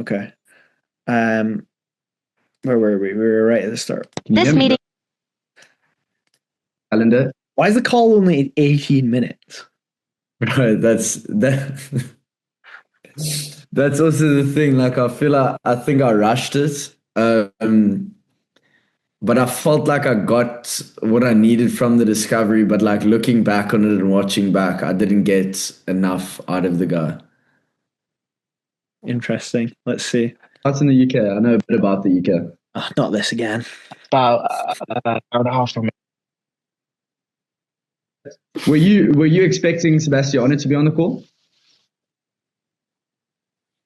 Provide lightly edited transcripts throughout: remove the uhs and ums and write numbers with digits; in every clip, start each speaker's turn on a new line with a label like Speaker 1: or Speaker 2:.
Speaker 1: Okay. Where were we? We were right at the start.
Speaker 2: This meeting calendar.
Speaker 1: Why is the call only 18 minutes?
Speaker 3: Bro, that's also the thing. Like, I think I rushed it. But I felt like I got what I needed from the discovery. But like looking back on it and watching back, I didn't get enough out of the guy.
Speaker 1: Interesting. Let's see.
Speaker 2: That's in the UK. I know a bit about the UK.
Speaker 1: Oh, not this again.
Speaker 4: About an hour and a half from me.
Speaker 2: Were you expecting Sebastiano to be on the call?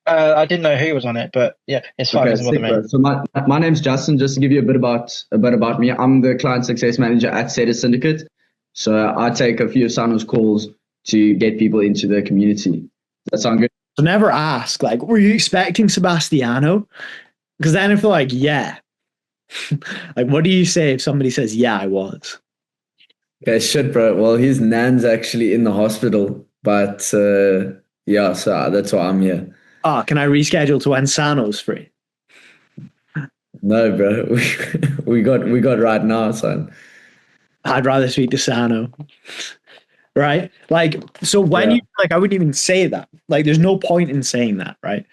Speaker 4: I didn't know who was on it, but yeah, it's fine.
Speaker 2: Okay,
Speaker 4: Doesn't bother me.
Speaker 2: so my name's Justin. Just to give you a bit about me, I'm the client success manager at Seda Syndicate. So I take a few of Sano's calls to get people into the community. Does that sound good?
Speaker 1: So never ask, like, were you expecting Sebastiano? Because then I feel like, yeah. Like, what do you say if somebody says, yeah, I was?
Speaker 3: Okay, shit, bro. Well, his nan's actually in the hospital, but yeah, so that's why I'm here.
Speaker 1: Oh, can I reschedule to when Sano's free?
Speaker 3: No, bro. We got right now, son.
Speaker 1: I'd rather speak to Sano. Right? Like, so when you, like, I wouldn't even say that. Like, there's no point in saying that, right?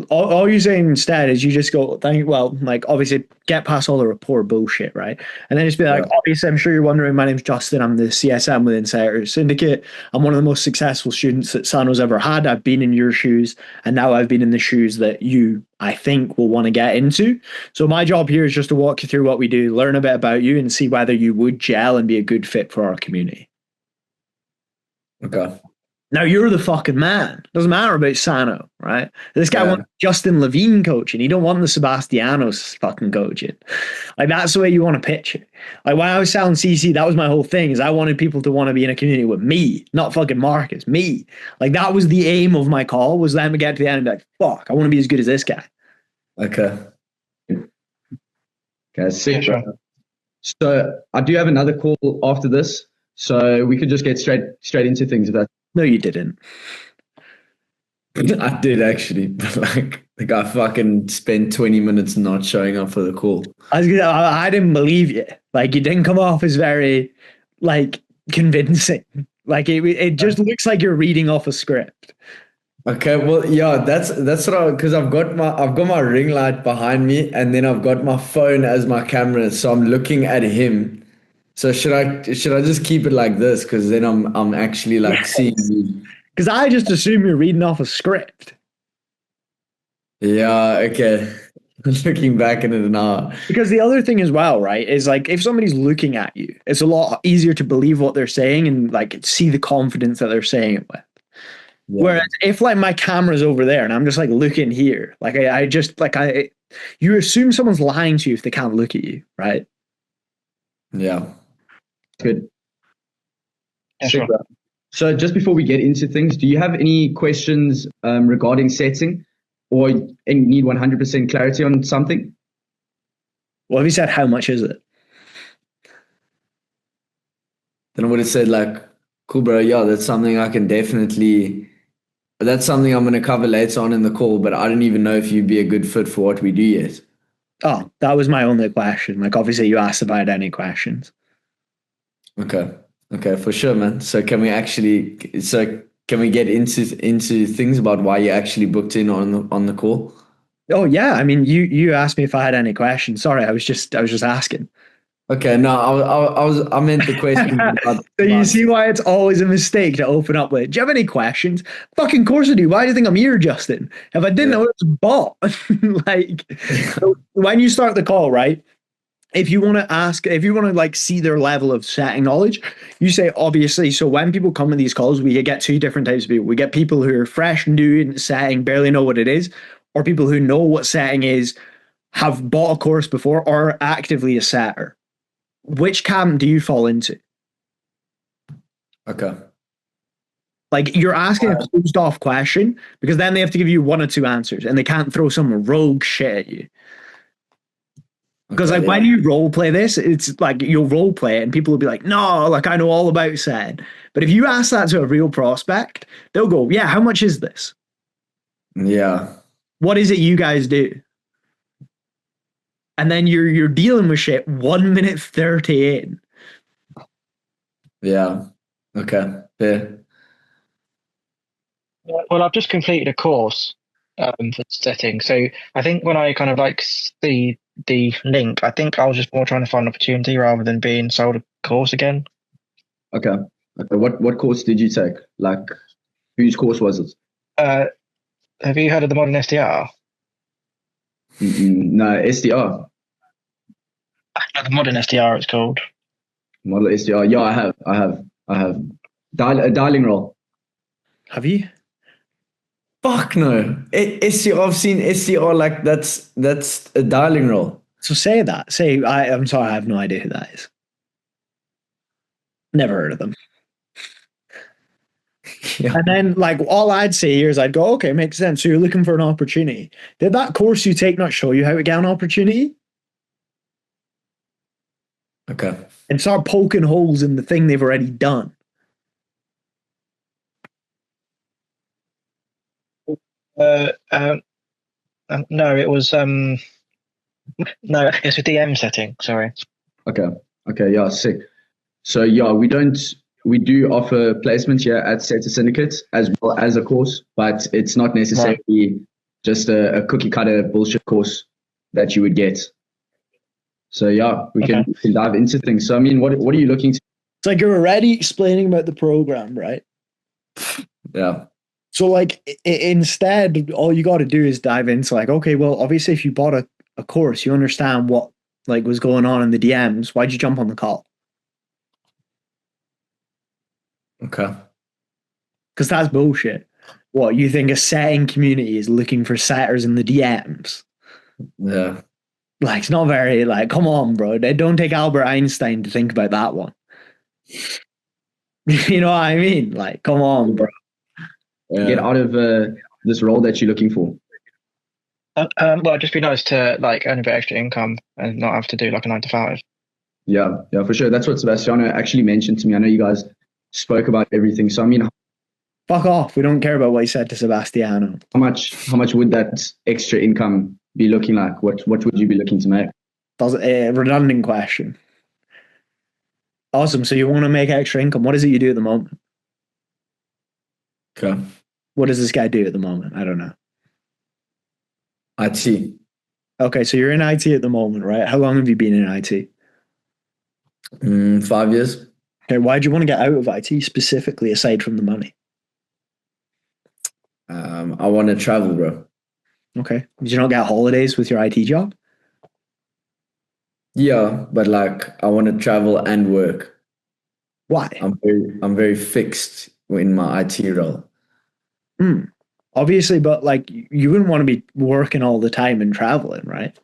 Speaker 1: All you're saying instead is you just go, like, obviously get past all the rapport bullshit, right? And then just be like, obviously, I'm sure you're wondering, my name's Justin. I'm the CSM within Seda Syndicate. I'm one of the most successful students that Sano's ever had. I've been in your shoes, and now I've been in the shoes that you, I think, will want to get into. So my job here is just to walk you through what we do, learn a bit about you, and see whether you would gel and be a good fit for our community.
Speaker 3: Okay.
Speaker 1: Now you're the fucking man. Doesn't matter about Sano, right? This guy wants Justin Levine coaching. You don't want the Sebastianos fucking coaching. Like, that's the way you want to pitch it. Like, when I was selling CC, that was my whole thing, is I wanted people to want to be in a community with me, not fucking Marcus, me. Like, that was the aim of my call, was them to get to the end and be like, fuck, I want to be as good as this guy.
Speaker 3: Okay.
Speaker 2: Okay, sick. Sure. So I do have another call after this, so we could just get straight into things if that.
Speaker 1: No, you didn't.
Speaker 3: I did actually, but like the guy fucking spent 20 minutes not showing up for the call.
Speaker 1: I didn't believe you. Like, you didn't come off as very, like, convincing. Like, it just looks like you're reading off a script.
Speaker 3: Okay, well, yeah, that's what because I've got my ring light behind me, and then I've got my phone as my camera, so I'm looking at him. So should I just keep it like this? Because then I'm actually like seeing you.
Speaker 1: Because I just assume you're reading off a script.
Speaker 3: Yeah, okay. Looking back in it now.
Speaker 1: Because the other thing as well, right, is like if somebody's looking at you, it's a lot easier to believe what they're saying and like see the confidence that they're saying it with. Yeah. Whereas if like my camera's over there and I'm just like looking here, like you assume someone's lying to you if they can't look at you, right?
Speaker 2: Yeah. Good. Yeah, sure. So just before we get into things, do you have any questions regarding setting or need 100% clarity on something?
Speaker 1: Well, have you said how much is it?
Speaker 3: Then I would have said like, cool, bro. Yeah, that's something I'm going to cover later on in the call, but I don't even know if you'd be a good fit for what we do yet.
Speaker 1: Oh, that was my only question. Like, obviously you asked about any questions.
Speaker 3: Okay, for sure, man. So can we get into things about why you actually booked in on the call?
Speaker 1: Oh yeah, I mean, you asked me if I had any questions. Sorry, I was just asking.
Speaker 3: Okay, no, I meant the question.
Speaker 1: So you see why it's always a mistake to open up with, do you have any questions? Fucking course I do. Why do you think I'm here, Justin? If I didn't know, it was a bot. Like, so when you start the call, right? If you want to like see their level of setting knowledge, you say, obviously, so when people come to these calls, we get two different types of people. We get people who are fresh, new in setting, barely know what it is, or people who know what setting is, have bought a course before, or are actively a setter. Which camp do you fall into?
Speaker 3: Okay.
Speaker 1: Like, you're asking a closed off question because then they have to give you one or two answers and they can't throw some rogue shit at you. Because like when you role play this, it's like you'll role play it and people will be like, no, like I know all about said. But if you ask that to a real prospect, they'll go, yeah, how much is this?
Speaker 3: Yeah.
Speaker 1: What is it you guys do? And then you're dealing with shit 1 minute 30 in.
Speaker 3: Yeah. Okay. Fair.
Speaker 4: Well, I've just completed a course for setting. So I think when I kind of like see the link, I think I was just more trying to find an opportunity rather than being sold a course again.
Speaker 2: Okay. Okay. What course did you take? Like, whose course was it?
Speaker 4: Have you heard of the modern SDR?
Speaker 2: No, SDR.
Speaker 4: The modern SDR, it's called.
Speaker 2: Model SDR. Yeah, I have. A dialing role.
Speaker 1: Have you?
Speaker 3: Fuck no. SCR, I've seen SCR like that's a dialing role.
Speaker 1: So say that. Say, I'm sorry, I have no idea who that is. Never heard of them.
Speaker 3: Yeah.
Speaker 1: And then, like, all I'd say here is I'd go, okay, makes sense. So you're looking for an opportunity. Did that course you take not show you how to get an opportunity?
Speaker 3: Okay.
Speaker 1: And start poking holes in the thing they've already done.
Speaker 4: No, it was no, it's a DM setting. Sorry.
Speaker 2: Okay. Okay. Yeah. Sick. So yeah, we do offer placements here at Setter Syndicate as well as a course, but it's not necessarily just a cookie cutter bullshit course that you would get. So yeah, we can dive into things. So I mean, what are you looking to?
Speaker 1: It's like you're already explaining about the program, right?
Speaker 3: Yeah.
Speaker 1: So like instead, all you got to do is dive into like, okay, well, obviously if you bought a course, you understand what like was going on in the DMs. Why'd you jump on the call?
Speaker 3: Okay.
Speaker 1: Because that's bullshit. What, you think a setting community is looking for setters in the DMs?
Speaker 3: Yeah.
Speaker 1: Like, it's not very, like, come on, bro. They don't take Albert Einstein to think about that one. You know what I mean? Like, come on, bro.
Speaker 3: Yeah.
Speaker 2: Get out of this role that you're looking for.
Speaker 4: Well, it'd just be nice to like earn a bit extra income and not have to do like a 9 to 5.
Speaker 2: Yeah, yeah, for sure. That's what Sebastiano actually mentioned to me. I know you guys spoke about everything. So I mean,
Speaker 1: Fuck off. We don't care about what he said to Sebastiano.
Speaker 2: how much would that extra income be looking like? What would you be looking to make?
Speaker 1: That's a redundant question. Awesome. So you want to make extra income. What is it you do at the moment?
Speaker 3: Okay.
Speaker 1: What does this guy do at the moment? I don't know.
Speaker 3: IT.
Speaker 1: Okay, so you're in IT at the moment, right? How long have you been in IT?
Speaker 3: 5 years.
Speaker 1: Okay, why do you want to get out of IT specifically aside from the money?
Speaker 3: I want to travel, bro.
Speaker 1: Okay. Did you not get holidays with your IT job?
Speaker 3: Yeah, but like I want to travel and work.
Speaker 1: Why?
Speaker 3: I'm very fixed in my IT role.
Speaker 1: Obviously, but like you wouldn't want to be working all the time and traveling, right?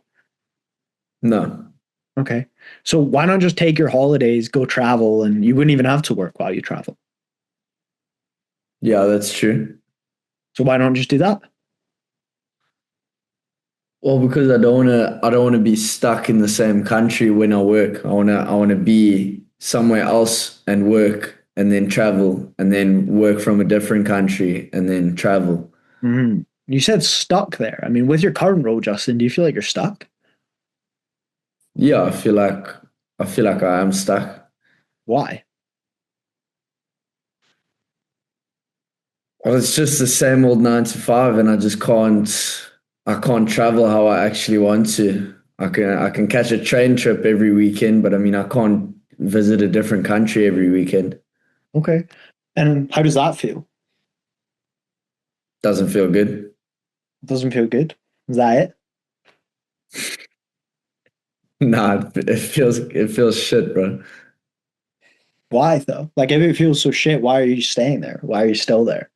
Speaker 3: No.
Speaker 1: Okay. So why not just take your holidays, go travel, and you wouldn't even have to work while you travel?
Speaker 3: Yeah, that's true.
Speaker 1: So why not just do that?
Speaker 3: Well, because I don't want to be stuck in the same country when I work. I want to be somewhere else and work and then travel and then work from a different country and then travel.
Speaker 1: Mm-hmm. You said stuck there. I mean, with your current role, Justin, do you feel like you're stuck?
Speaker 3: Yeah, I feel like I am stuck.
Speaker 1: Why?
Speaker 3: Well, it's just the same old 9 to 5 and I can't travel how I actually want to. I can catch a train trip every weekend, but I mean, I can't visit a different country every weekend.
Speaker 1: Okay. And how does that feel?
Speaker 3: Doesn't feel good.
Speaker 1: Doesn't feel good. Is that it?
Speaker 3: Nah, it feels shit, bro.
Speaker 1: Why though? Like if it feels so shit, why are you staying there? Why are you still there?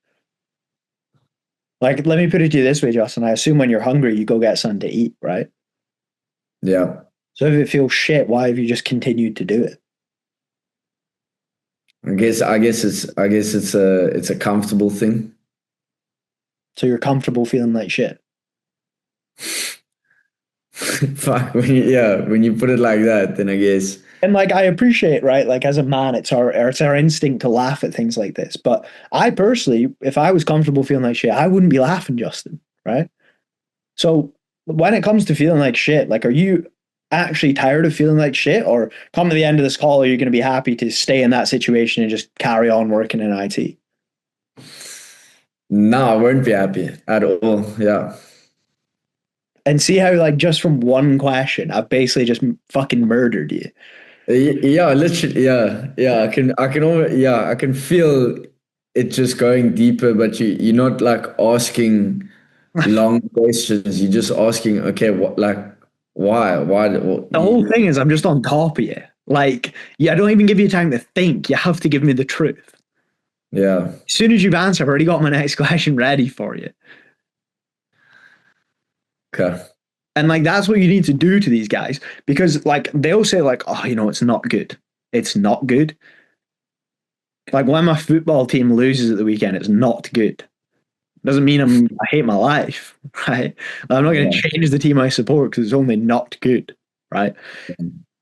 Speaker 1: Like, let me put it to you this way, Justin. I assume when you're hungry, you go get something to eat, right?
Speaker 3: Yeah.
Speaker 1: So if it feels shit, why have you just continued to do it?
Speaker 3: I guess it's a comfortable thing.
Speaker 1: So you're comfortable feeling like shit.
Speaker 3: Fuck, when you put it like that, then I guess.
Speaker 1: And like I appreciate, right? Like as a man, it's our instinct to laugh at things like this. But I personally, if I was comfortable feeling like shit, I wouldn't be laughing, Justin, right? So when it comes to feeling like shit, like, are you actually tired of feeling like shit, or come to the end of this call, are you going to be happy to stay in that situation and just carry on working in IT?
Speaker 3: No, I won't be happy at all. Yeah.
Speaker 1: And see how, like, just from one question, I've basically just fucking murdered you.
Speaker 3: Yeah, literally. Yeah. I can feel it just going deeper, but you're not like asking long questions. You're just asking, okay, what, like, why,
Speaker 1: The whole thing is I'm just on top of you. Like, yeah, I don't even give you time to think. You have to give me the truth.
Speaker 3: yeah.
Speaker 1: As soon as you've answered, I've already got my next question ready for you.
Speaker 3: Okay.
Speaker 1: And like, that's what you need to do to these guys, because like they'll say like, oh, it's not good. It's not good. Like when my football team loses at the weekend, it's not good. Doesn't mean I hate my life, right? I'm not going to change the team I support because it's only not good, right?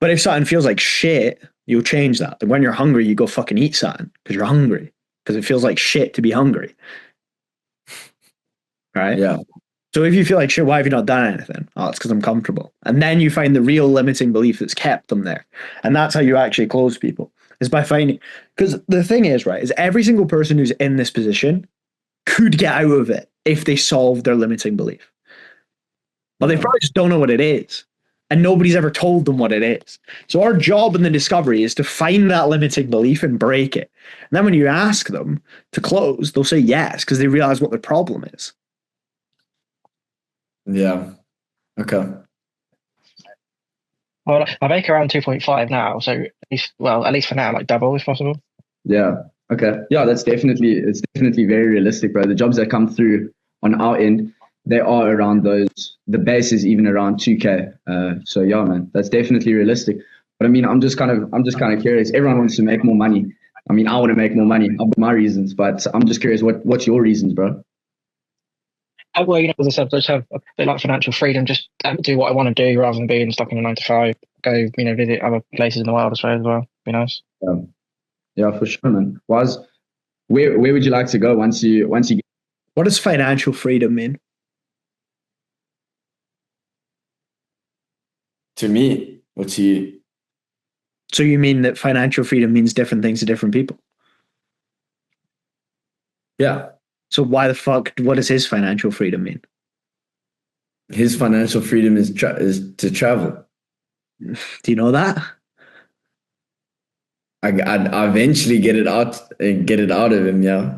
Speaker 1: But if something feels like shit, you'll change that. Like when you're hungry, you go fucking eat something because you're hungry, because it feels like shit to be hungry, right?
Speaker 3: Yeah.
Speaker 1: So if you feel like shit, why have you not done anything? Oh, it's because I'm comfortable. And then you find the real limiting belief that's kept them there. And that's how you actually close people, is by finding, because the thing is, right, is every single person who's in this position could get out of it if they solved their limiting belief. But they probably just don't know what it is. And nobody's ever told them what it is. So our job in the discovery is to find that limiting belief and break it. And then when you ask them to close, they'll say yes, because they realize what the problem is.
Speaker 3: Yeah. Okay.
Speaker 4: Well, I make around 2.5 now, so at least for now, like double if possible.
Speaker 2: Yeah. Okay. Yeah, it's definitely very realistic, bro. The jobs that come through on our end, they are around those. The base is even around 2K. So yeah, man, that's definitely realistic. But I mean, I'm just kind of curious. Everyone wants to make more money. I mean, I want to make more money. I've got my reasons, but I'm just curious. What's your reasons, bro?
Speaker 4: Well, as I said, I just have a bit like financial freedom, just do what I want to do rather than being stuck in a 9 to 5. Go, visit other places in the world, I suppose, as well. Be nice.
Speaker 2: Yeah, for sure, man. Where would you like to go once you get?
Speaker 1: What does financial freedom mean?
Speaker 3: To me, or to you?
Speaker 1: So you mean that financial freedom means different things to different people?
Speaker 3: Yeah.
Speaker 1: So why the fuck, what does his financial freedom mean?
Speaker 3: His financial freedom is to travel.
Speaker 1: Do you know that?
Speaker 3: I eventually get it out of him. Yeah.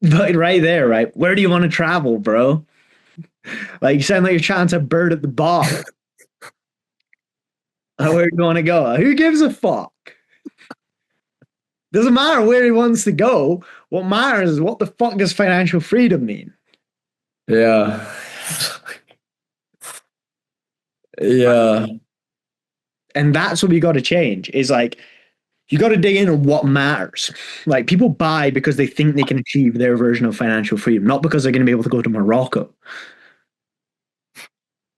Speaker 1: But right there, right? Where do you want to travel, bro? Like, you sound like you're chatting to a bird at the bar. Where do you want to go? Who gives a fuck? Doesn't matter where he wants to go. What matters is, what the fuck does financial freedom mean?
Speaker 3: Yeah. Yeah.
Speaker 1: And that's what we got to change, is like, you got to dig into what matters. Like, people buy because they think they can achieve their version of financial freedom, not because they're going to be able to go to Morocco.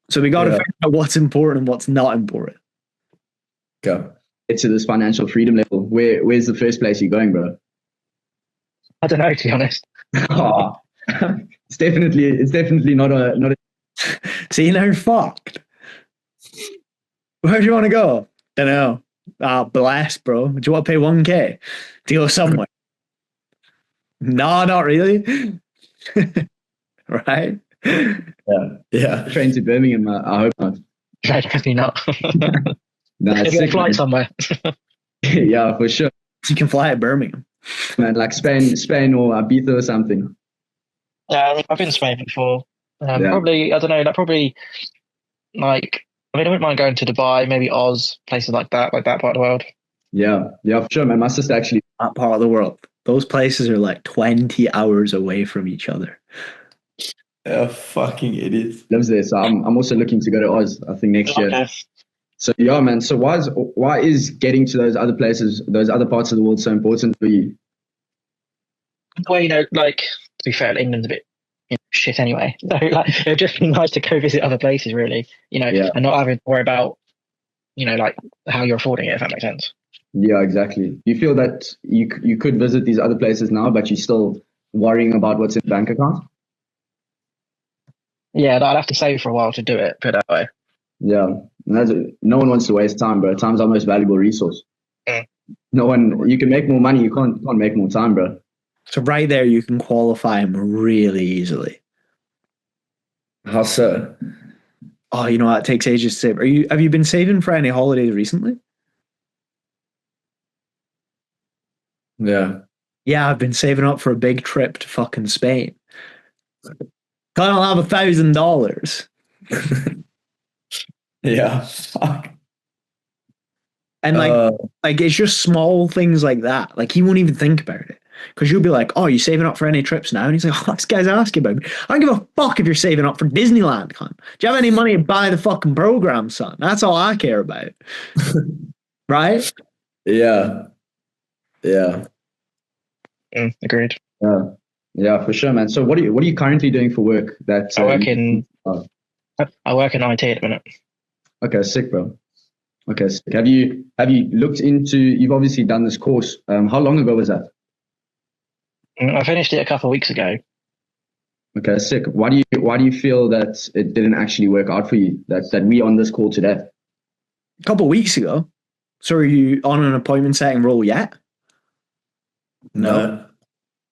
Speaker 1: So we got to figure out what's important and what's not important.
Speaker 3: Go.
Speaker 2: Get to this financial freedom level. Where's the first place you're going, bro?
Speaker 4: I don't know, to be honest.
Speaker 2: It's definitely not a.
Speaker 1: See, now you're fucked. Where do you want to go? Don't know. Blast, bro. Do you want to pay 1K to go somewhere? No, not really. Right?
Speaker 3: Yeah.
Speaker 2: Train to Birmingham. I hope not.
Speaker 4: Definitely not.
Speaker 2: Nah,
Speaker 4: Maybe a flight somewhere.
Speaker 2: Yeah, for sure.
Speaker 1: You can fly at Birmingham.
Speaker 2: Man, like Spain or Ibiza or something.
Speaker 4: Yeah, I've been to Spain before.
Speaker 2: Yeah.
Speaker 4: Probably, I don't know, like, I wouldn't mind going to Dubai, maybe Oz, places like that part of the world.
Speaker 2: Yeah, for sure, man. My sister actually.
Speaker 1: That part of the world. Those places are like 20 hours away from each other.
Speaker 3: Yeah, fucking idiots.
Speaker 2: Lives there, so I'm also looking to go to Oz, I think, next year. So yeah, man. So why is getting to those other places, those other parts of the world, so important for you?
Speaker 4: Well, like, to be fair, England's a bit shit anyway. So, like, it would just be nice to go visit other places, really. And not having to worry about, like, how you're affording it, if that makes sense.
Speaker 2: Yeah, exactly. Do you feel that you could visit these other places now, but you're still worrying about what's in the bank account?
Speaker 4: Yeah, I'd have to save for a while to do it. Put it that way.
Speaker 2: Yeah, no one wants to waste time, bro. Time's our most valuable resource. No one. You can make more money. You can't make more time, bro.
Speaker 1: So right there, you can qualify him really easily.
Speaker 3: How so?
Speaker 1: Oh, you know what? It takes ages to save. Have you been saving for any holidays recently?
Speaker 3: Yeah.
Speaker 1: Yeah, I've been saving up for a big trip to fucking Spain. I don't have $1,000.
Speaker 3: Yeah. Fuck.
Speaker 1: And like it's just small things like that. Like he won't even think about it. Because you'll be like, oh, you saving up for any trips now? And he's like, oh, this guy's asking about me. I don't give a fuck if you're saving up for Disneyland, cunt. Do you have any money to buy the fucking program, son? That's all I care about. Right?
Speaker 3: Yeah. Yeah.
Speaker 4: Agreed.
Speaker 2: Yeah, for sure, man. So what are you currently doing for work?
Speaker 4: I work in IT at the minute.
Speaker 2: Okay, sick, bro. Okay, sick. Have you looked into? You've obviously done this course. How long ago was that?
Speaker 4: I finished it a couple of weeks ago.
Speaker 2: Okay, sick. Why do you feel that it didn't actually work out for you? That we on this call today?
Speaker 1: A couple of weeks ago. So are you on an appointment setting role yet?
Speaker 3: No.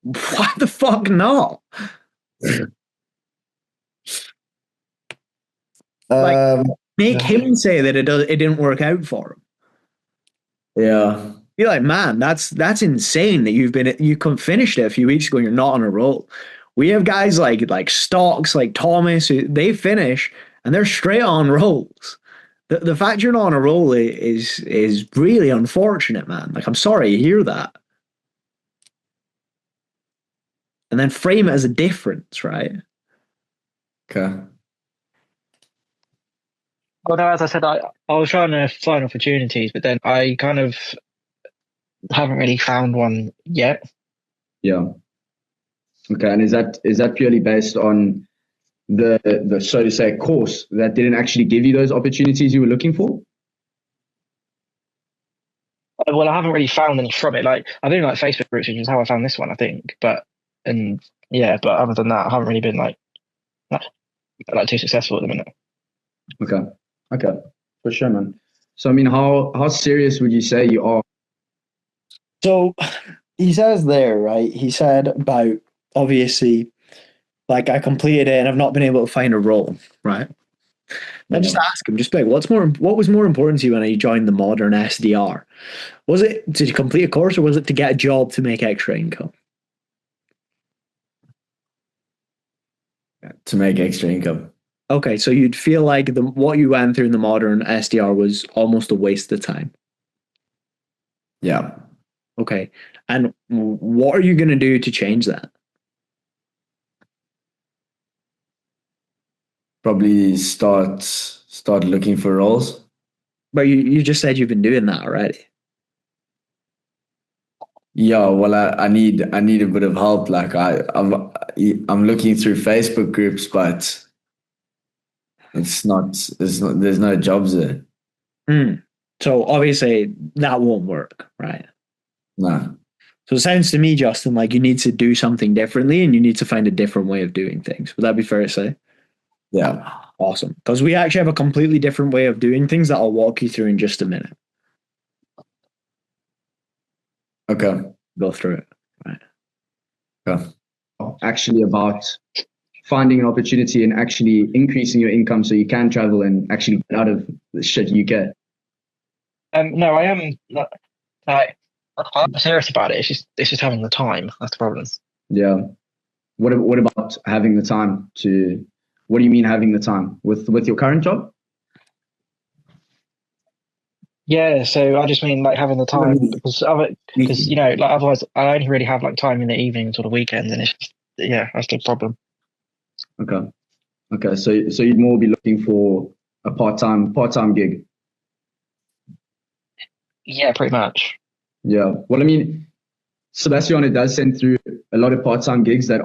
Speaker 1: Why the fuck not? Make him say that it didn't work out for him.
Speaker 3: Yeah.
Speaker 1: Be like, man, that's insane that you finished it a few weeks ago and you're not on a roll. We have guys like Stocks, like Thomas, they finish and they're straight on rolls. The fact you're not on a roll is really unfortunate, man. Like, I'm sorry to hear that. And then frame it as a difference, right?
Speaker 3: Okay.
Speaker 4: Well, no, as I said, I was trying to find opportunities, but then I kind of haven't really found one yet.
Speaker 2: Yeah. Okay, and is that purely based on the so to say course that didn't actually give you those opportunities you were looking for?
Speaker 4: Well, I haven't really found any from it. Like I've been like Facebook groups, which is how I found this one, I think. But other than that, I haven't really been like too successful at the minute.
Speaker 2: Okay, for sure, man. So I mean, how serious would you say you are?
Speaker 1: So he says there, right? He said about obviously, like I completed it and I've not been able to find a role, right? Then just ask him, just be like, what was more important to you when you joined the modern SDR? Was it to complete a course or was it to get a job to make extra income?
Speaker 3: To make extra income.
Speaker 1: Okay, so you'd feel like what you went through in the modern SDR was almost a waste of time.
Speaker 3: Yeah.
Speaker 1: Okay, and what are you going to do to change that?
Speaker 3: Probably start looking for roles.
Speaker 1: But you just said you've been doing that already.
Speaker 3: Yeah, well, I need a bit of help. Like I'm looking through Facebook groups, but there's no jobs there.
Speaker 1: So obviously that won't work, right?
Speaker 3: No.
Speaker 1: So it sounds to me, Justin, like you need to do something differently and you need to find a different way of doing things. Would that be fair to say?
Speaker 3: Yeah.
Speaker 1: Awesome. Because we actually have a completely different way of doing things that I'll walk you through in just a minute.
Speaker 3: Okay.
Speaker 1: Go through it. Right.
Speaker 3: Yeah.
Speaker 2: Actually about finding an opportunity and actually increasing your income so you can travel and actually get out of the shit you get.
Speaker 4: No, I am not. I'm serious about it. It's just having the time. That's the problem.
Speaker 2: Yeah. What about having the time to? What do you mean having the time with your current job?
Speaker 4: Yeah, so I just mean like having the time because like otherwise I only really have like time in the evenings or the weekends, and it's just, that's the problem.
Speaker 2: Okay. So you'd more be looking for a part-time gig.
Speaker 4: Yeah, pretty much.
Speaker 2: Yeah. Well, I mean, Sebastian does send through a lot of part-time gigs that.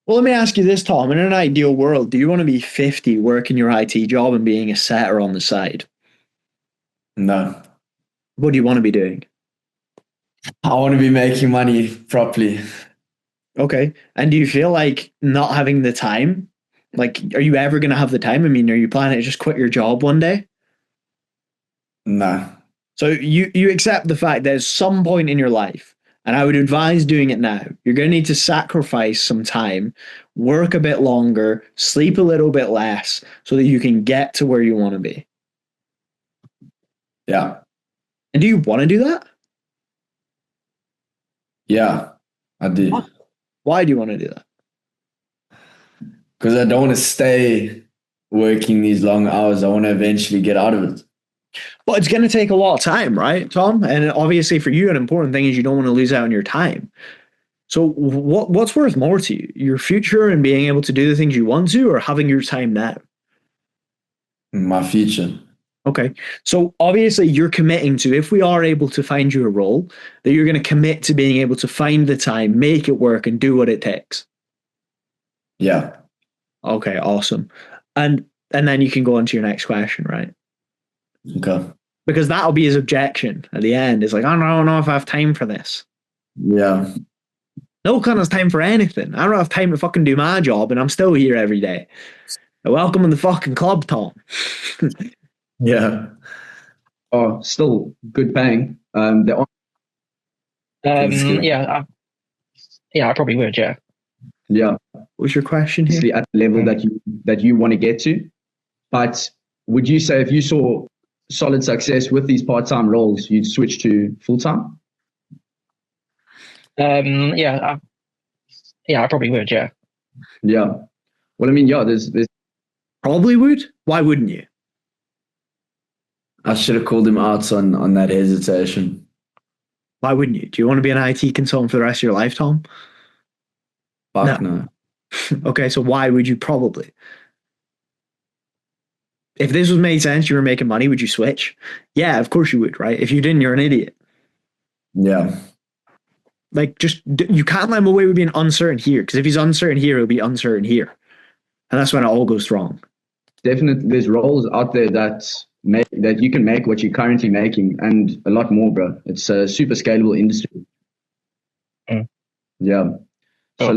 Speaker 1: Well, let me ask you this, Tom. In an ideal world, do you want to be 50 working your IT job and being a setter on the side?
Speaker 3: No.
Speaker 1: What do you want to be doing?
Speaker 3: I want to be making money properly.
Speaker 1: Okay. And do you feel like not having the time Like, are you ever going to have the time? I mean, are you planning to just quit your job one day?
Speaker 3: Nah.
Speaker 1: So you accept the fact there's some point in your life, and I would advise doing it now. You're going to need to sacrifice some time, work a bit longer, sleep a little bit less, so that you can get to where you want to be.
Speaker 3: Yeah.
Speaker 1: And do you want to do that?
Speaker 3: Yeah, I do.
Speaker 1: Why do you want to do that?
Speaker 3: Because I don't want to stay working these long hours. I want to eventually get out of it.
Speaker 1: Well, it's going to take a lot of time, right, Tom? And obviously for you, an important thing is you don't want to lose out on your time. So what's worth more to you? Your future and being able to do the things you want to, or having your time now?
Speaker 3: My future.
Speaker 1: Okay. So obviously you're committing to, if we are able to find you a role, that you're going to commit to being able to find the time, make it work, and do what it takes.
Speaker 3: Yeah.
Speaker 1: Okay, awesome. And then you can go on to your next question, right?
Speaker 3: Okay.
Speaker 1: Because that'll be his objection at the end. It's like, I don't know if I have time for this.
Speaker 3: Yeah.
Speaker 1: No one has time for anything. I don't have time to fucking do my job, and I'm still here every day. Welcome in the fucking club, Tom.
Speaker 3: Yeah.
Speaker 2: Oh, still good paying. They're on.
Speaker 4: Yeah, I probably would. Yeah.
Speaker 2: Yeah.
Speaker 1: What's your question here?
Speaker 2: Obviously at the level that you want to get to. But would you say if you saw solid success with these part-time roles, you'd switch to full-time?
Speaker 4: Yeah, I probably would. Yeah.
Speaker 2: Yeah. Well, I mean, yeah, there's
Speaker 1: Probably would. Why wouldn't you?
Speaker 3: I should have called him out on that hesitation.
Speaker 1: Why wouldn't you? Do you want to be an IT consultant for the rest of your life, Tom?
Speaker 3: Fuck no.
Speaker 1: Okay, so why would you probably? If this was made sense, you were making money, would you switch? Yeah, of course you would, right? If you didn't, you're an idiot.
Speaker 3: Yeah.
Speaker 1: Like, just, you can't let him away with being uncertain here, because if he's uncertain here, he'll be uncertain here. And that's when it all goes wrong.
Speaker 2: Definitely, there's roles out there that you can make what you're currently making and a lot more, bro. It's a super scalable industry.
Speaker 4: Mm.
Speaker 2: Yeah. So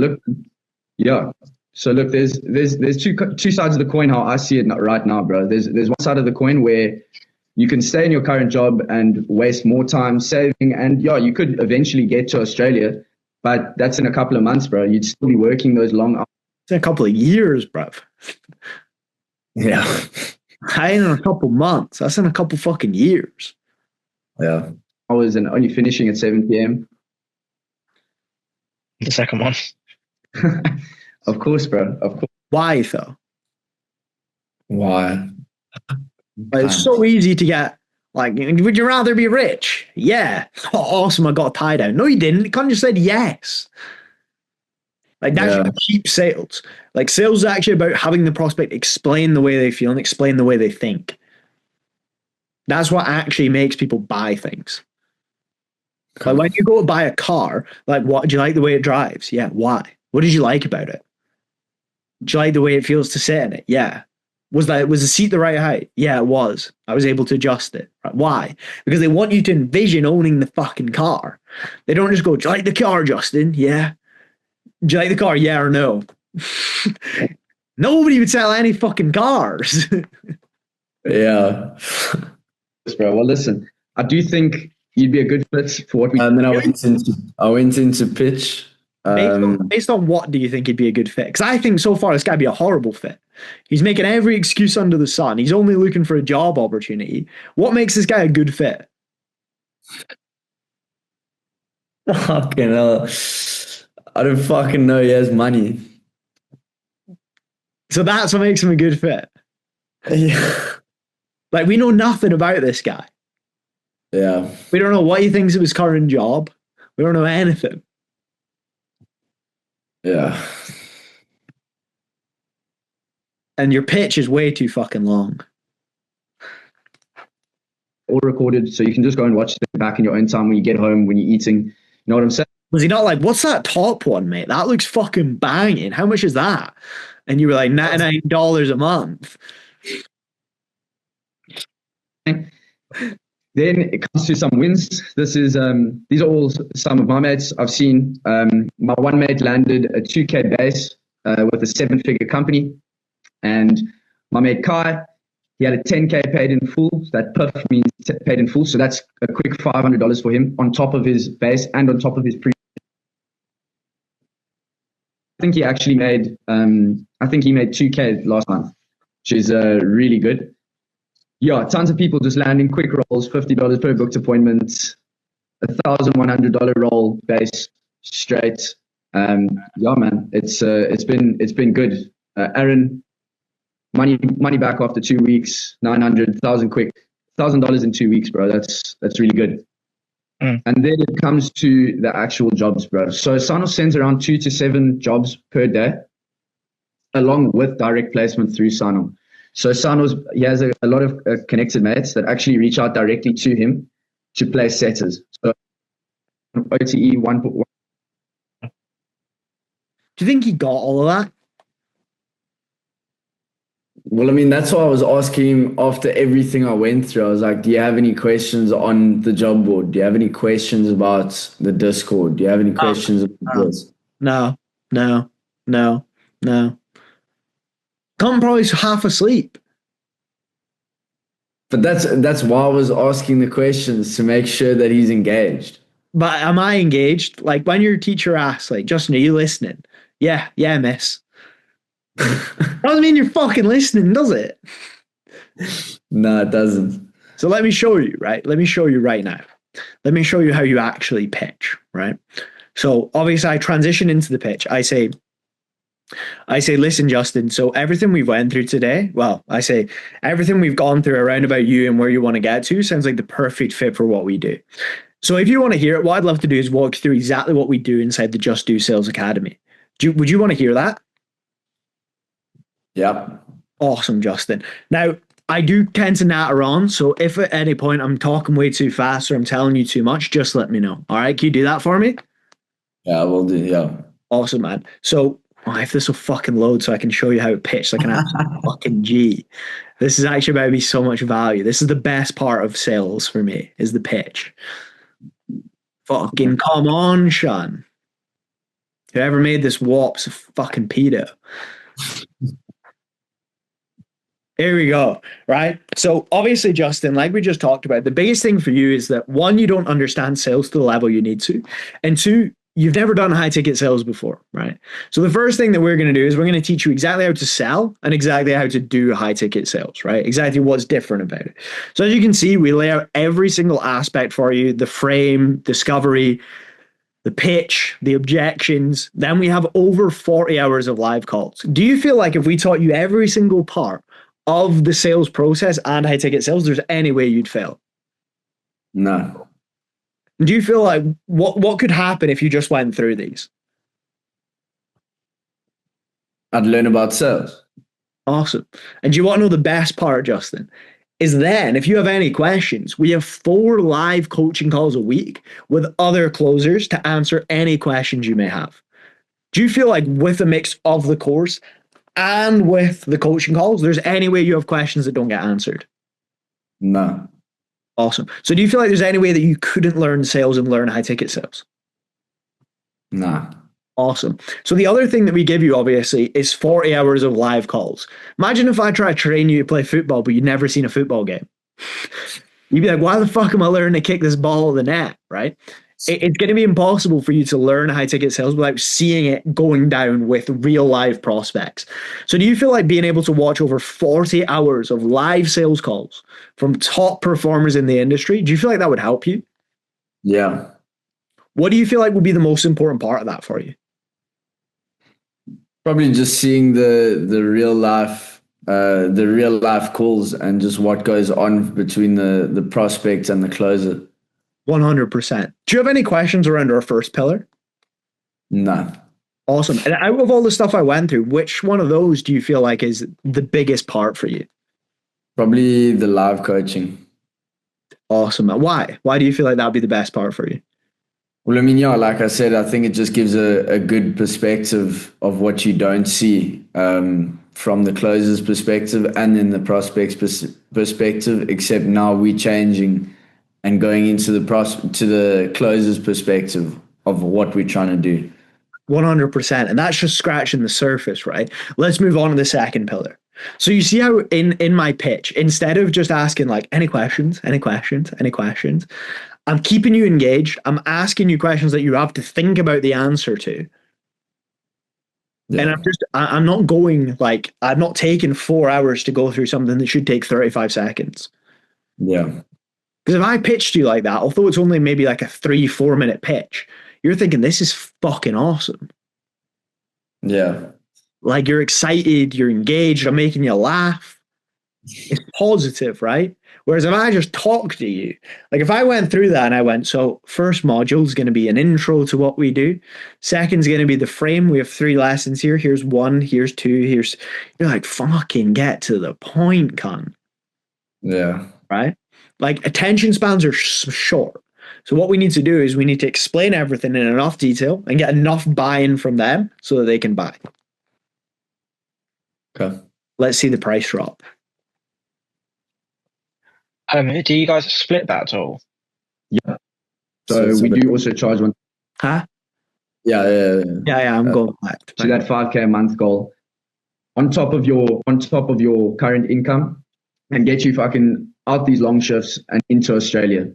Speaker 2: look, there's two sides of the coin. How I see it right now, bro. There's one side of the coin where you can stay in your current job and waste more time saving, and yeah, you could eventually get to Australia, but that's in a couple of months, bro. You'd still be working those long hours.
Speaker 1: It's in a couple of years, bruv.
Speaker 3: Yeah.
Speaker 1: I ain't in a couple months. That's in a couple fucking years.
Speaker 3: Yeah.
Speaker 2: Hours and only finishing at 7 p.m.
Speaker 4: The second one.
Speaker 2: Of course, bro. Of course.
Speaker 1: Why though?
Speaker 3: Why?
Speaker 1: It's so easy to get, like, would you rather be rich? Yeah. Oh, awesome, I got a tie down. No, you didn't. You kind of just said yes. Like, that's cheap sales. Like, sales is actually about having the prospect explain the way they feel and explain the way they think. That's what actually makes people buy things. Like, when you go to buy a car, like, what do you like the way it drives? Yeah. Why? What did you like about it? Do you like the way it feels to sit in it? Yeah. Was the seat the right height? Yeah, it was. I was able to adjust it. Right. Why? Because they want you to envision owning the fucking car. They don't just go, do you like the car, Justin? Yeah. Do you like the car? Yeah or no? Nobody would sell any fucking cars.
Speaker 3: Yeah.
Speaker 2: Bro, well, listen, I do think you'd be a good fit for what we.
Speaker 3: And then I went into pitch.
Speaker 1: Based on what do you think he'd be a good fit? Because I think so far this guy'd be a horrible fit. He's making every excuse under the sun. He's only looking for a job opportunity. What makes this guy a good fit?
Speaker 3: Fucking hell. I don't fucking know. He has money.
Speaker 1: So that's what makes him a good fit.
Speaker 3: Yeah.
Speaker 1: Like, we know nothing about this guy.
Speaker 3: Yeah.
Speaker 1: We don't know what he thinks of his current job. We don't know anything.
Speaker 3: Yeah.
Speaker 1: And your pitch is way too fucking long.
Speaker 2: All recorded, so you can just go and watch it back in your own time when you get home, when you're eating. You know what I'm saying?
Speaker 1: Was he not like, what's that top one, mate? That looks fucking banging. How much is that? And you were like, $99 a month.
Speaker 2: Then it comes to some wins. This is these are all some of my mates I've seen. My one mate landed a 2K base with a 7-figure company. And my mate Kai, he had a 10K paid in full. So that puff means paid in full. So that's a quick $500 for him on top of his base and on top of his pre. I think he actually made, I think he made 2K last month, which is really good. Yeah, tons of people just landing quick rolls, $50 per booked appointment, $1,100 roll base straight. Yeah, man, it's been good. Aaron, money back after 2 weeks, 900,000 quick, $1,000 in 2 weeks, bro. That's really good. And then it comes to the actual jobs, bro. So Sanos sends around 2 to 7 jobs per day, along with direct placement through Sano. So Sanos, he has a lot of connected mates that actually reach out directly to him to place setters. So OTE 1.
Speaker 1: Do you think he got all of that?
Speaker 3: Well, I mean, that's why I was asking him after everything I went through. I was like, do you have any questions on the job board? Do you have any questions about the Discord? Do you have any questions about this?
Speaker 1: No. Come probably half asleep.
Speaker 3: But that's why I was asking the questions, to make sure that he's engaged.
Speaker 1: But am I engaged? Like when your teacher asks, like, Justin, are you listening? Yeah, miss. That doesn't mean you're fucking listening, does it?
Speaker 3: No, it doesn't.
Speaker 1: So let me show you, right? Let me show you right now. Let me show you how you actually pitch, right? So obviously I transition into the pitch. I say, listen, Justin, so everything we've went through today, well, I say everything we've gone through around about you and where you want to get to sounds like the perfect fit for what we do. So if you want to hear it, what I'd love to do is walk you through exactly what we do inside the Just Do Sales Academy. Would you want to hear that?
Speaker 3: Yeah.
Speaker 1: Awesome, Justin. Now, I do tend to natter on, so if at any point I'm talking way too fast or I'm telling you too much, just let me know. All right, can you do that for me?
Speaker 3: Yeah, I will do, yeah.
Speaker 1: Awesome, man. So if this will fucking load so I can show you how to pitch like an absolute fucking G. This is actually about to be so much value. This is the best part of sales for me, is the pitch. Fucking come on, Sean. Whoever made this warp's a fucking pedo. Here we go, right? So obviously, Justin, like we just talked about, the biggest thing for you is that, one, you don't understand sales to the level you need to, and two, you've never done high ticket sales before, right? So the first thing that we're going to do is we're going to teach you exactly how to sell and exactly how to do high ticket sales, right? Exactly what's different about it. So as you can see, we lay out every single aspect for you: the frame, discovery, the pitch, the objections. Then we have over 40 hours of live calls. Do you feel like if we taught you every single part of the sales process and high ticket sales, there's any way you'd fail?
Speaker 3: No.
Speaker 1: Do you feel like what could happen if you just went through these?
Speaker 3: I'd learn about sales.
Speaker 1: Awesome. And do you want to know the best part, Justin? Is then, if you have any questions, we have 4 live coaching calls a week with other closers to answer any questions you may have. Do you feel like with a mix of the course and with the coaching calls, there's any way you have questions that don't get answered?
Speaker 3: No.
Speaker 1: Awesome. So do you feel like there's any way that you couldn't learn sales and learn high ticket sales?
Speaker 3: No.
Speaker 1: Awesome. So the other thing that we give you, obviously, is 40 hours of live calls. Imagine if I try to train you to play football, but you'd never seen a football game. You'd be like, why the fuck am I learning to kick this ball in the net, right? It's going to be impossible for you to learn high ticket sales without seeing it going down with real live prospects. So do you feel like being able to watch over 40 hours of live sales calls from top performers in the industry, do you feel like that would help you?
Speaker 3: Yeah.
Speaker 1: What do you feel like would be the most important part of that for you?
Speaker 3: Probably just seeing the real life calls and just what goes on between the prospect and the closer.
Speaker 1: 100%. Do you have any questions around our first pillar?
Speaker 3: No.
Speaker 1: Awesome. And out of all the stuff I went through, which one of those do you feel like is the biggest part for you?
Speaker 3: Probably the live coaching.
Speaker 1: Awesome. Why? Why do you feel like that would be the best part for you?
Speaker 3: Well, I mean, yeah, like I said, I think it just gives a good perspective of what you don't see from the closer's perspective and then the prospect's perspective, except now we're changing and going into the closer's perspective of what we're trying to do.
Speaker 1: 100%. And that's just scratching the surface, right? Let's move on to the second pillar. So you see how in my pitch, instead of just asking like any questions, I'm keeping you engaged. I'm asking you questions that you have to think about the answer to.
Speaker 3: Yeah.
Speaker 1: And I'm not going like, I'm not taking 4 hours to go through something that should take 35 seconds.
Speaker 3: Yeah.
Speaker 1: Because if I pitched you like that, although it's only maybe like a 3-4 minute pitch, you're thinking this is fucking awesome.
Speaker 3: Yeah.
Speaker 1: Like you're excited, you're engaged, I'm making you laugh. It's positive, right? Whereas if I just talk to you, like if I went through that and I went, so first module is going to be an intro to what we do. Second's going to be the frame. We have 3 lessons here. Here's 1, here's 2, you're like, fucking get to the point, cunt.
Speaker 3: Yeah.
Speaker 1: Right? Like attention spans are short. So what we need to do is we need to explain everything in enough detail and get enough buy-in from them so that they can buy.
Speaker 3: Okay.
Speaker 1: Let's see the price drop.
Speaker 4: Do you guys split that at all?
Speaker 2: Yeah. So we do also charge one.
Speaker 1: Huh?
Speaker 3: Yeah.
Speaker 1: Yeah, I'm going back
Speaker 2: to that 5K a month goal on top of your current income and get you fucking out these long shifts and into Australia.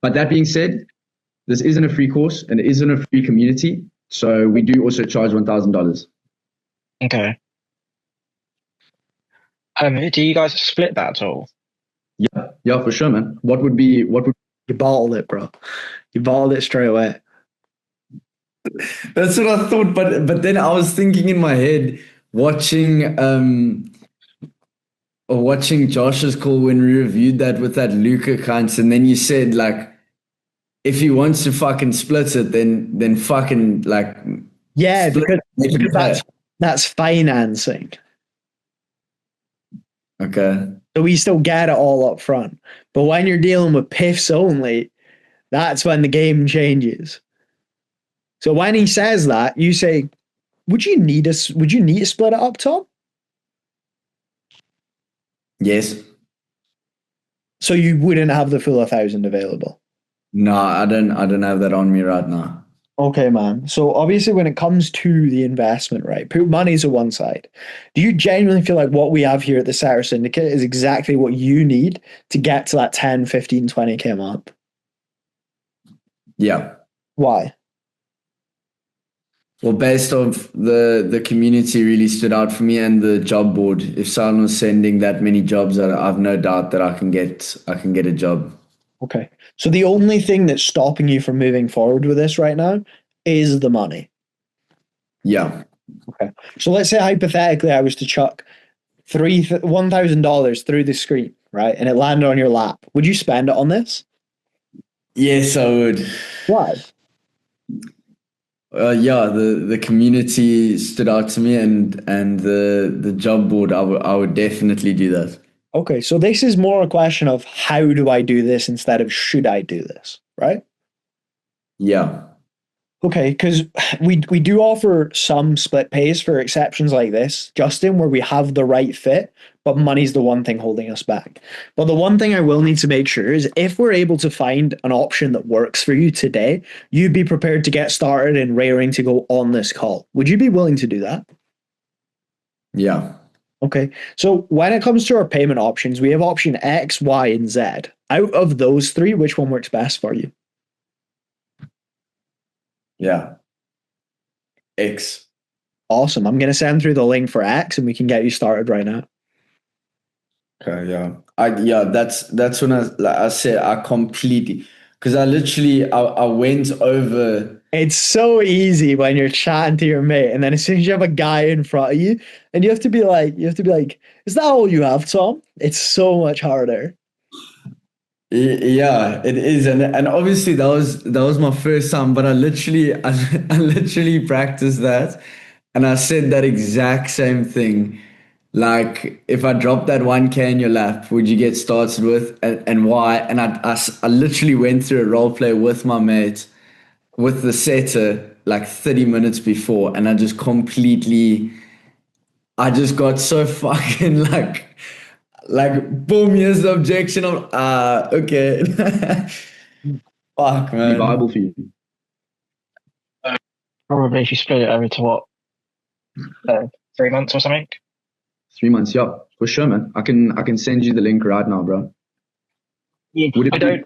Speaker 2: But that being said, this isn't a free course and it isn't a free community. So we do also charge $1,000.
Speaker 4: Okay. Do you guys split that at all?
Speaker 2: Yeah, for sure, man. What would you
Speaker 1: bottled it, bro? You bottled it straight away.
Speaker 3: That's what I thought, but then I was thinking in my head, watching Josh's call when we reviewed that with that Luca cunt, and then you said like, if he wants to fucking split it, then fucking like
Speaker 1: because that's financing.
Speaker 3: Okay.
Speaker 1: So we still get it all up front. But when you're dealing with PIFs only, that's when the game changes. So when he says that, you say, would you need to split it up, Tom?
Speaker 3: Yes.
Speaker 1: So you wouldn't have the full 1,000 available?
Speaker 3: No, I don't have that on me right now.
Speaker 1: Okay, man. So obviously when it comes to the investment, right, put money to one side. Do you genuinely feel like what we have here at the Setter Syndicate is exactly what you need to get to that 10, 15, 20K a month?
Speaker 3: Yeah.
Speaker 1: Why?
Speaker 3: Well, based off the community really stood out for me and the job board. If someone was sending that many jobs, I've no doubt that I can get a job.
Speaker 1: Okay. So the only thing that's stopping you from moving forward with this right now is the money.
Speaker 3: Yeah.
Speaker 1: Okay. So let's say hypothetically I was to chuck $1,000 through the screen, right? And it landed on your lap. Would you spend it on this?
Speaker 3: Yes, I would.
Speaker 1: Why?
Speaker 3: Yeah, the community stood out to me, and the job board. I would definitely do that.
Speaker 1: Okay, so this is more a question of how do I do this instead of should I do this, right?
Speaker 3: Yeah.
Speaker 1: Okay, because we do offer some split pays for exceptions like this, Justin, where we have the right fit, but money's the one thing holding us back. But the one thing I will need to make sure is if we're able to find an option that works for you today, you'd be prepared to get started and raring to go on this call. Would you be willing to do that?
Speaker 3: Yeah.
Speaker 1: Okay, so when it comes to our payment options, we have option X, Y, and Z. Out of those 3, which one works best for you?
Speaker 3: Yeah. X.
Speaker 1: Awesome. I'm going to send through the link for X and we can get you started right now.
Speaker 3: Okay, yeah. That's when I said I completely, because I went over.
Speaker 1: It's so easy when you're chatting to your mate, and then as soon as you have a guy in front of you, and you have to be like, is that all you have, Tom? It's so much harder.
Speaker 3: Yeah, it is, and obviously that was my first time, but I literally practiced that, and I said that exact same thing. Like, if I drop that 1K in your lap, would you get started with, and why? And I literally went through a role play with my mate, with the setter, like 30 minutes before, and I just got so fucking like boom, here's the objection. Okay. Fuck, man.
Speaker 2: Be viable for you.
Speaker 4: Probably if you split it over to what, 3 months or something.
Speaker 2: 3 months, yeah, for sure, man. I can send you the link right now, bro.
Speaker 4: Yeah,
Speaker 2: Would it
Speaker 4: I don't.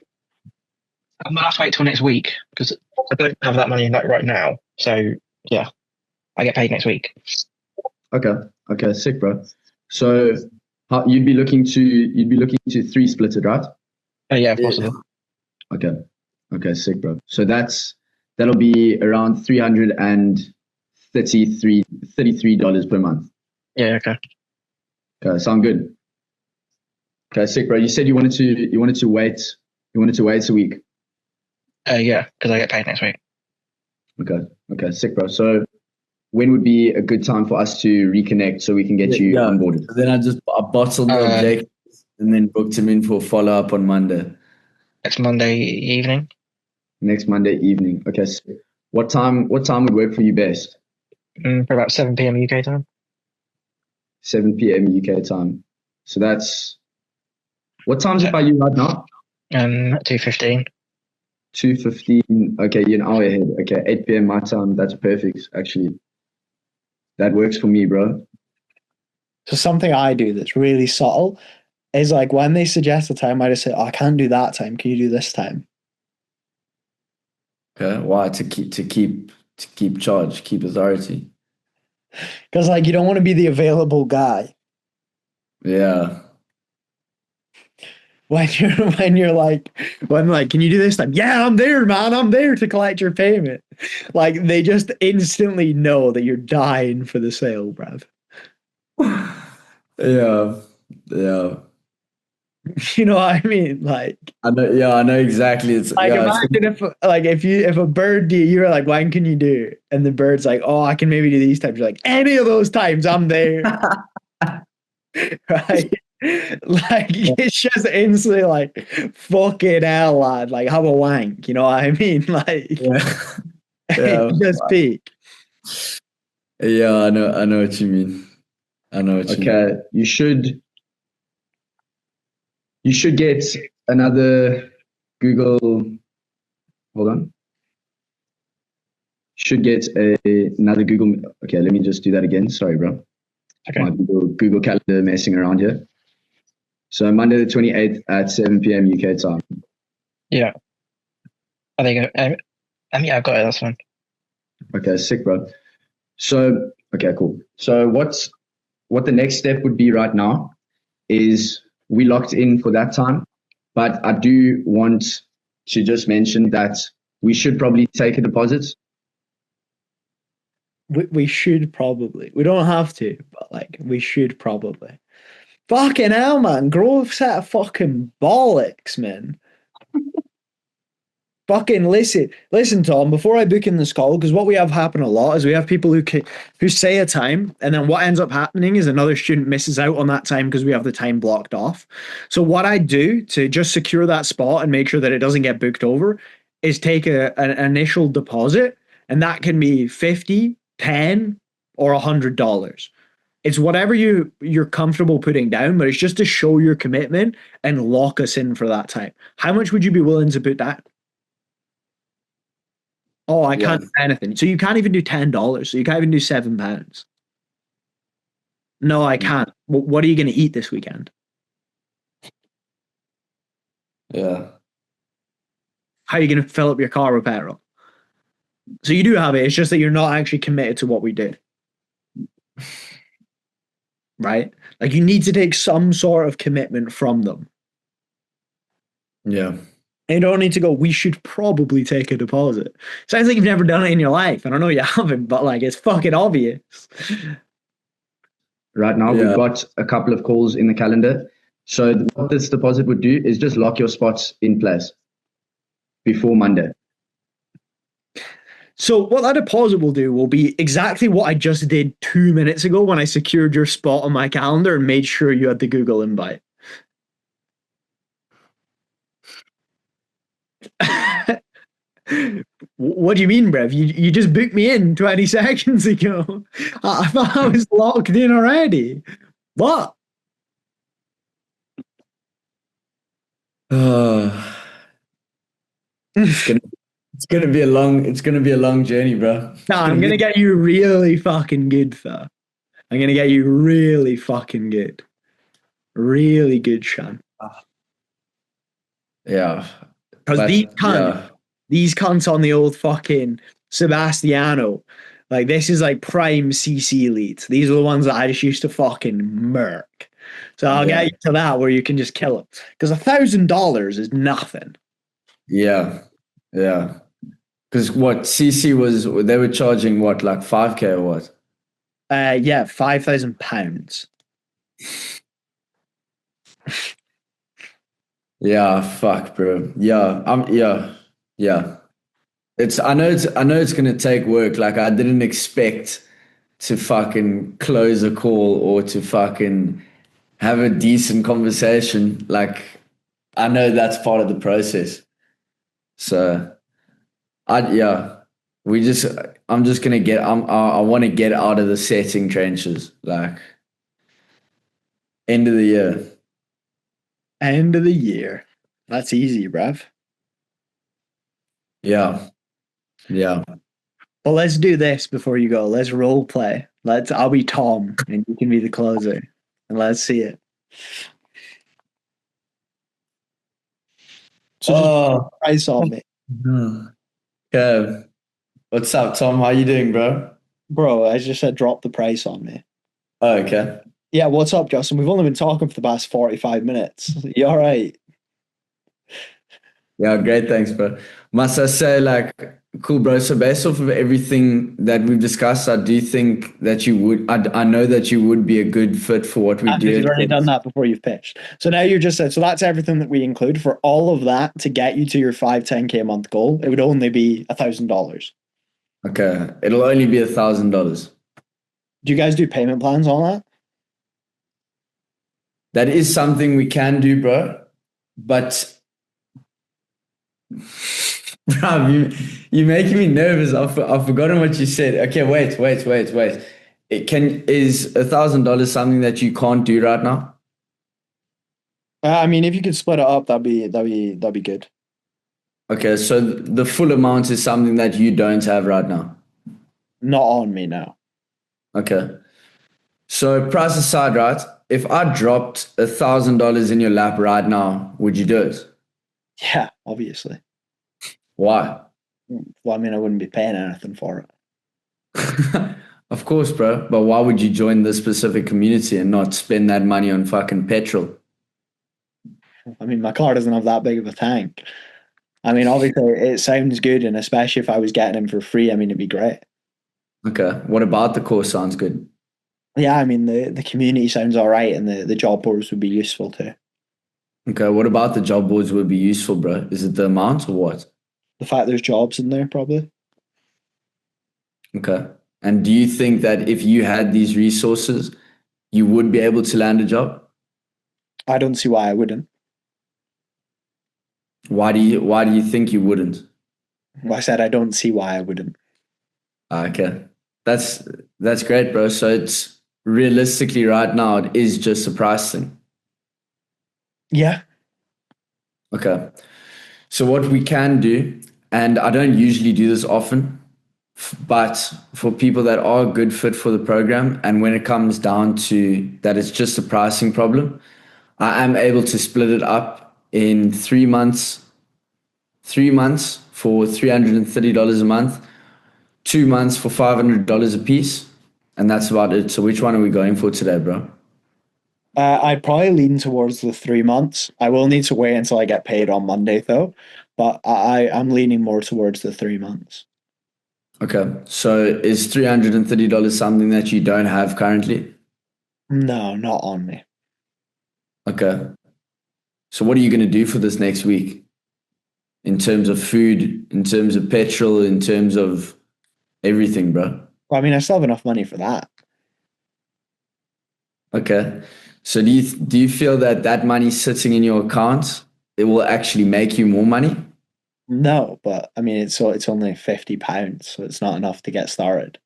Speaker 4: I'm gonna have to wait till next week because I don't have that money like right now. So yeah, I get paid next week.
Speaker 2: Okay, sick, bro. So you'd be looking to 3 split it, right?
Speaker 4: Yeah, if possible.
Speaker 2: Okay, sick, bro. So that'll be around $333 per month.
Speaker 4: Yeah, okay.
Speaker 2: Okay, sound good. Okay, sick, bro. You said you wanted to wait a week.
Speaker 4: Yeah, because I get paid next week.
Speaker 2: Okay, sick, bro. So when would be a good time for us to reconnect so we can get you onboarded?
Speaker 3: Then I bottled the objections and then booked him in for follow up on Monday.
Speaker 4: Next Monday evening.
Speaker 2: Next Monday evening. Okay. So what time would work for you best?
Speaker 4: For about 7 p.m. UK time.
Speaker 2: 7 p.m. UK time. So that's what time is it by you right now?
Speaker 4: 2:15.
Speaker 2: 2:15. Okay, you're an hour ahead. Okay, 8 p.m. my time. That's perfect. Actually, that works for me, bro.
Speaker 1: So something I do that's really subtle is like when they suggest a time, I just say, "Oh, I can't do that time. Can you do this time?"
Speaker 3: Okay, why? To keep charge, keep authority.
Speaker 1: Because like you don't want to be the available guy
Speaker 3: Yeah.
Speaker 1: when you're like, can you do this time? Yeah, I'm there, man. I'm there to collect your payment. Like they just instantly know that you're dying for the sale, bruv.
Speaker 3: Yeah.
Speaker 1: You know what I mean? Like
Speaker 3: I know exactly. It's
Speaker 1: like imagine if a bird you're like, when can you do? And the bird's like, oh, I can maybe do these times. You're like, any of those times, I'm there. Right? Like it's just instantly like fucking hell, lad. Like have a wank, you know what I mean? Like just peak.
Speaker 3: Yeah, I know what you mean.
Speaker 2: Okay, you should get another Google. Hold on. Should get another Google. Okay, let me just do that again. Sorry, bro.
Speaker 4: Okay.
Speaker 2: My Google Calendar messing around here. So Monday the 28th at 7 p.m. UK time.
Speaker 4: Yeah. Oh, there you go. Yeah, I've got it. That's fine.
Speaker 2: Okay, sick, bro. So, okay, cool. So what the next step would be right now is we locked in for that time, but I do want to just mention that we should probably take a deposit.
Speaker 1: We should probably. We don't have to, but like we should probably. Fucking hell, man. Grow a set of fucking bollocks, man. Fucking listen, Tom. Before I book in this call, because what we have happen a lot is we have people who say a time, and then what ends up happening is another student misses out on that time because we have the time blocked off. So what I do to just secure that spot and make sure that it doesn't get booked over is take an initial deposit, and that can be 50, 10, or $100. It's whatever you're comfortable putting down, but it's just to show your commitment and lock us in for that time. How much would you be willing to put down? Oh, I can't do anything. So you can't even do $10. So you can't even do £7. No, I can't. What are you going to eat this weekend?
Speaker 3: Yeah.
Speaker 1: How are you going to fill up your car with petrol? So you do have it. It's just that you're not actually committed to what we did. Right? Like you need to take some sort of commitment from them.
Speaker 3: Yeah.
Speaker 1: And you don't need to go, we should probably take a deposit. Sounds like you've never done it in your life. And I know you haven't, but like it's fucking obvious.
Speaker 2: Right now, we've got a couple of calls in the calendar. So what this deposit would do is just lock your spots in place before Monday.
Speaker 1: So what that deposit will do will be exactly what I just did 2 minutes ago when I secured your spot on my calendar and made sure you had the Google invite. What do you mean, Brev? You just booked me in 20 seconds ago. I thought I was locked in already. What?
Speaker 3: It's gonna be a long journey, bro.
Speaker 1: Nah, I'm gonna get you really fucking good, though. I'm gonna get you really fucking good. Really good, Sean.
Speaker 3: Yeah.
Speaker 1: Because
Speaker 3: But
Speaker 1: these cunts on the old fucking Sebastiano, like this is like prime CC leads. These are the ones that I just used to fucking murk. So I'll get you to that where you can just kill them. Because $1,000 is nothing.
Speaker 3: Yeah. Because what CC was, they were charging what, like 5K or what?
Speaker 1: Yeah, £5,000.
Speaker 3: Yeah, fuck, bro. Yeah. I know it's gonna take work. Like I didn't expect to fucking close a call or to fucking have a decent conversation. Like I know that's part of the process. So we just I'm just gonna get I want to get out of the setting trenches. Like end of the year.
Speaker 1: End of the year. That's easy, bruv.
Speaker 3: Yeah.
Speaker 1: But let's do this before you go. Let's role play. I'll be Tom and you can be the closer. And let's see it. So just price on me.
Speaker 3: Okay. What's up, Tom? How you doing, bro?
Speaker 1: Bro, I just said drop the price on me.
Speaker 3: Oh, okay.
Speaker 1: Yeah, what's up, Justin? We've only been talking for the past 45 minutes. You all right?
Speaker 3: Yeah, great. Thanks, bro. Must I say, like, cool, bro. So based off of everything that we've discussed, I do think that you would, I know that you would be a good fit for what we
Speaker 1: And
Speaker 3: do.
Speaker 1: you've already done that before you've pitched. So now you're just said, so that's everything that we include for all of that to get you to your 10K a month goal. It would only be $1,000.
Speaker 3: Okay. It'll only be $1,000.
Speaker 1: Do you guys do payment plans on that?
Speaker 3: That is something we can do, bro. But bro, you're making me nervous. I've forgotten what you said. Okay, wait. Is $1,000 something that you can't do right now?
Speaker 1: I mean, if you could split it up, that'd be good.
Speaker 3: Okay, so the full amount is something that you don't have right now.
Speaker 1: Not on me now.
Speaker 3: Okay. So price aside, right? If I dropped $1,000 in your lap right now, would you do it?
Speaker 1: Yeah, obviously.
Speaker 3: Why?
Speaker 1: Well, I mean, I wouldn't be paying anything for it.
Speaker 3: Of course, bro. But why would you join this specific community and not spend that money on fucking petrol?
Speaker 1: I mean, my car doesn't have that big of a tank. I mean, obviously, it sounds good, and especially if I was getting him for free, I mean, it'd be great.
Speaker 3: Okay. What about the course sounds good?
Speaker 1: Yeah, I mean, the community sounds all right, and the job boards would be useful too.
Speaker 3: Okay. What about the job boards would be useful, bro? Is it the amount or what?
Speaker 1: The fact there's jobs in there, probably.
Speaker 3: Okay. And do you think that if you had these resources, you would be able to land a job?
Speaker 1: I don't see why I wouldn't.
Speaker 3: Why do you think you wouldn't?
Speaker 1: I said I don't see why I wouldn't.
Speaker 3: Okay. That's great, bro. So it's realistically right now it is just a price thing.
Speaker 1: Yeah.
Speaker 3: Okay. So what we can do, and I don't usually do this often, but for people that are a good fit for the program, and when it comes down to that it's just a pricing problem, I am able to split it up in 3 months. 3 months for $330 a month, 2 months for $500 a piece, and that's about it. So which one are we going for today, bro?
Speaker 1: I'd probably lean towards the 3 months. I will need to wait until I get paid on Monday, though. But I'm leaning more towards the 3 months.
Speaker 3: Okay. So is $330 something that you don't have currently?
Speaker 1: No, not on me.
Speaker 3: Okay. So what are you going to do for this next week? In terms of food, in terms of petrol, in terms of everything, bro?
Speaker 1: Well, I mean, I still have enough money for that.
Speaker 3: Okay. So do you feel that that money sitting in your account, it will actually make you more money?
Speaker 1: No, but I mean, it's only £50, so it's not enough to get started.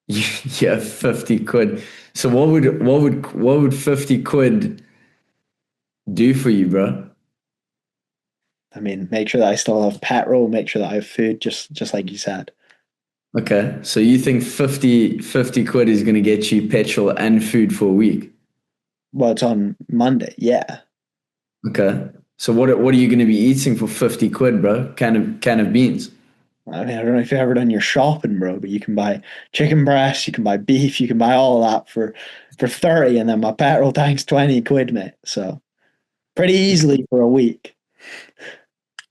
Speaker 3: Yeah, 50 quid. So what would 50 quid do for you, bro?
Speaker 1: I mean, make sure that I still have petrol, make sure that I have food, just like you said.
Speaker 3: Okay. So you think 50 quid is going to get you petrol and food for a week?
Speaker 1: Well, it's on Monday. Yeah.
Speaker 3: Okay. So what are you going to be eating for 50 quid, bro? Can of beans.
Speaker 1: I mean, I don't know if you've ever done your shopping, bro, but you can buy chicken breast, you can buy beef, you can buy all of that for 30, and then my petrol tank's 20 quid, mate. So pretty easily for a week.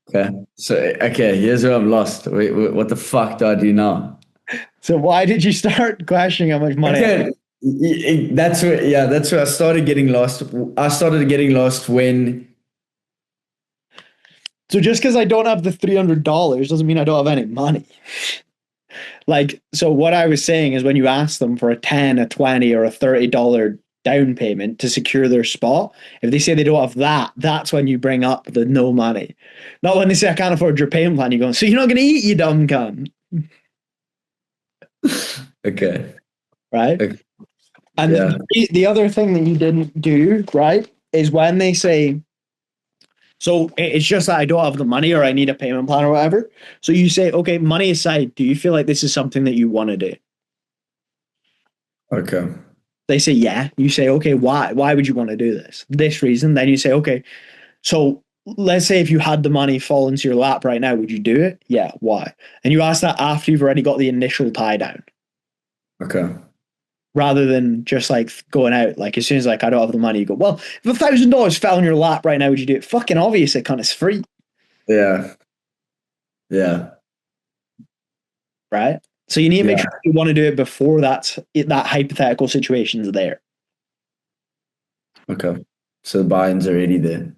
Speaker 3: Okay. So here's where I'm lost. Wait, what the fuck do I do now?
Speaker 1: So why did you start questioning how much money?
Speaker 3: Okay. That's where I started getting lost. I started getting lost when.
Speaker 1: So just because I don't have the $300 doesn't mean I don't have any money. Like, so what I was saying is when you ask them for a 10, a 20, or a $30 down payment to secure their spot, if they say they don't have that, that's when you bring up the no money. Not when they say I can't afford your payment plan, you're going, so you're not going to eat, you dumb cunt.
Speaker 3: Okay.
Speaker 1: Right?
Speaker 3: Okay.
Speaker 1: And
Speaker 3: Yeah.
Speaker 1: the other thing that you didn't do, right, is when they say, so it's just that I don't have the money or I need a payment plan or whatever. So you say, okay, money aside, do you feel like this is something that you want to do?
Speaker 3: Okay.
Speaker 1: They say, yeah. You say, okay, why? Why would you want to do this? This reason. Then you say, okay, so let's say if you had the money fall into your lap right now, would you do it? Yeah. Why? And you ask that after you've already got the initial tie down.
Speaker 3: Okay.
Speaker 1: Rather than just like going out, like as soon as like I don't have the money, you go, well, if $1,000 fell in your lap right now, would you do it? Fucking obvious, it kind of free.
Speaker 3: Yeah. Yeah.
Speaker 1: Right. So you need to make
Speaker 3: Yeah.
Speaker 1: sure you want to do it before that hypothetical situation's there.
Speaker 3: Okay. So the buy-in's already there.